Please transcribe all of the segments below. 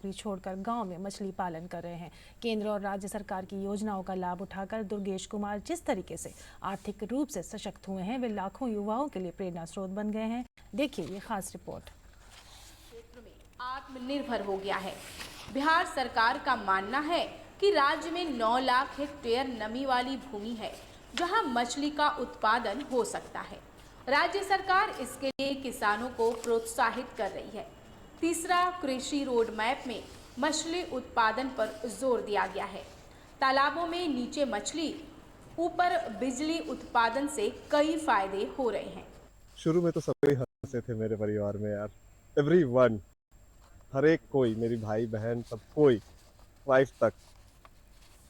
नौकरी छोड़कर गांव में मछली पालन कर रहे हैं। केंद्र और राज्य सरकार की योजनाओं का लाभ उठाकर दुर्गेश कुमार जिस तरीके से आर्थिक रूप से सशक्त हुए हैं, वे लाखों युवाओं के लिए प्रेरणा स्रोत बन गए हैं। देखिए ये खास रिपोर्ट। क्षेत्र में आत्मनिर्भर हो गया है। बिहार सरकार का मानना है कि राज्य में 9 लाख हेक्टेयर नमी वाली भूमि है, जहां मछली का उत्पादन हो सकता है। राज्य सरकार इसके लिए किसानों को प्रोत्साहित कर रही है। तीसरा कृषि रोड मैप में मछली उत्पादन पर जोर दिया गया है। तालाबों में नीचे मछली, ऊपर बिजली उत्पादन से कई फायदे हो रहे हैं। शुरू में तो सभी हंसे थे मेरे परिवार में यार, एवरीवन, हर एक कोई, मेरी भाई बहन सब कोई, वाइफ तक।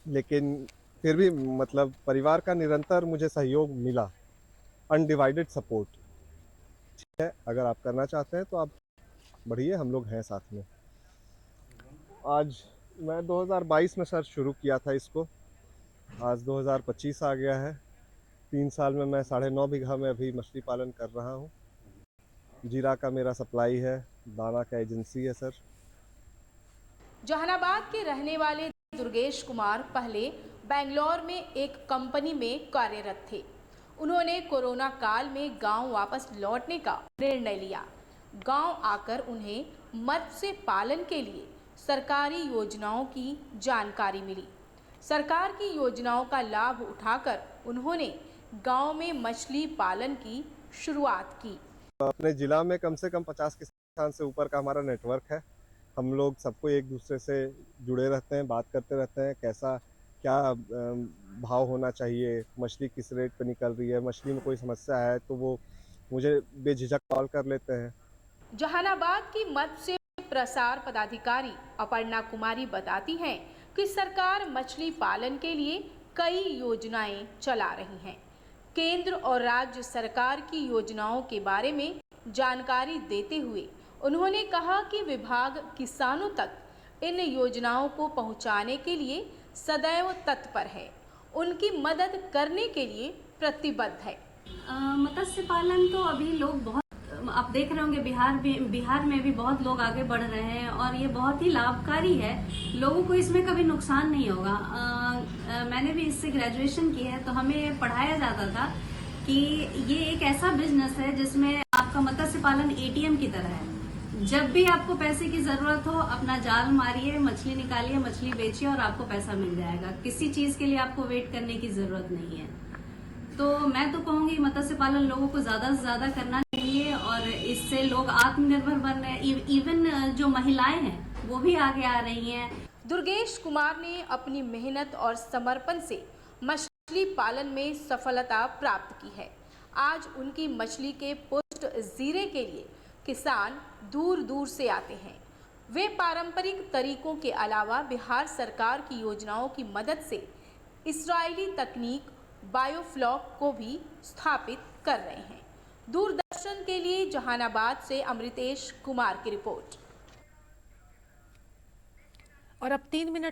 लेकिन फिर भी मतलब परिवार का निरंतर मुझे सहयोग मिला, अनडिवाइडेड सपोर्ट। ठीक है, अगर आप करना चाहते हैं तो आप बढ़िए, हम लोग हैं साथ में। आज मैं 2022 में सर शुरू किया था इसको, आज 2025 आ गया है। 3 साल में मैं 9.5 बीघा में अभी मछली पालन कर रहा हूँ। जीरा का मेरा सप्लाई है, दाना का एजेंसी है सर। जहानाबाद के रहने वाले दुर्गेश कुमार पहले बेंगलोर में एक कंपनी में कार्यरत थे। उन्होंने कोरोना काल में गांव वापस लौटने का निर्णय लिया। गांव आकर उन्हें मत्स्य पालन के लिए सरकारी योजनाओं की जानकारी मिली। सरकार की योजनाओं का लाभ उठाकर उन्होंने गांव में मछली पालन की शुरुआत की। अपने जिला में कम से कम 50 किसान से ऊपर का हमारा नेटवर्क है। हम लोग सबको एक दूसरे से जुड़े रहते हैं, बात करते रहते हैं, कैसा क्या भाव होना चाहिए, मछली किस रेट पे निकल रही है, मछली में कोई समस्या है तो वो मुझे बेझिझक कॉल कर लेते हैं। जहानाबाद की मत्स्य प्रसार पदाधिकारी अपर्णा कुमारी बताती हैं कि सरकार मछली पालन के लिए कई योजनाएं चला रही हैं। केंद्र और राज्य सरकार की योजनाओं के बारे में जानकारी देते हुए उन्होंने कहा कि विभाग किसानों तक इन योजनाओं को पहुंचाने के लिए सदैव तत्पर है, उनकी मदद करने के लिए प्रतिबद्ध है। मत्स्य पालन तो अभी लोग बहुत, आप देख रहे होंगे बिहार में भी बहुत लोग आगे बढ़ रहे हैं और ये बहुत ही लाभकारी है। लोगों को इसमें कभी नुकसान नहीं होगा। मैंने भी इससे ग्रेजुएशन की है, तो हमें पढ़ाया जाता था कि ये एक ऐसा बिजनेस है जिसमें आपका मत्स्य पालन एटीएम की तरह है। जब भी आपको पैसे की जरूरत हो, अपना जाल मारिए, मछली निकालिए, मछली बेचिए और आपको पैसा मिल जाएगा। किसी चीज के लिए आपको वेट करने की जरूरत नहीं है। तो मैं तो कहूंगी मत्स्य पालन लोगों को ज्यादा से ज्यादा करना चाहिए और इससे लोग आत्मनिर्भर बन रहे हैं। इवन जो महिलाएं हैं वो भी आगे आ रही हैं। दुर्गेश कुमार ने अपनी मेहनत और समर्पण से मछली पालन में सफलता प्राप्त की है। आज उनकी मछली के पुष्ट जीरे के लिए किसान दूर दूर से आते हैं। वे पारंपरिक तरीकों के अलावा बिहार सरकार की योजनाओं की मदद से इस्राएली तकनीक बायोफ्लॉक को भी स्थापित कर रहे हैं। दूरदर्शन के लिए जहानाबाद से अमृतेश कुमार की रिपोर्ट। और अब 3 मिनट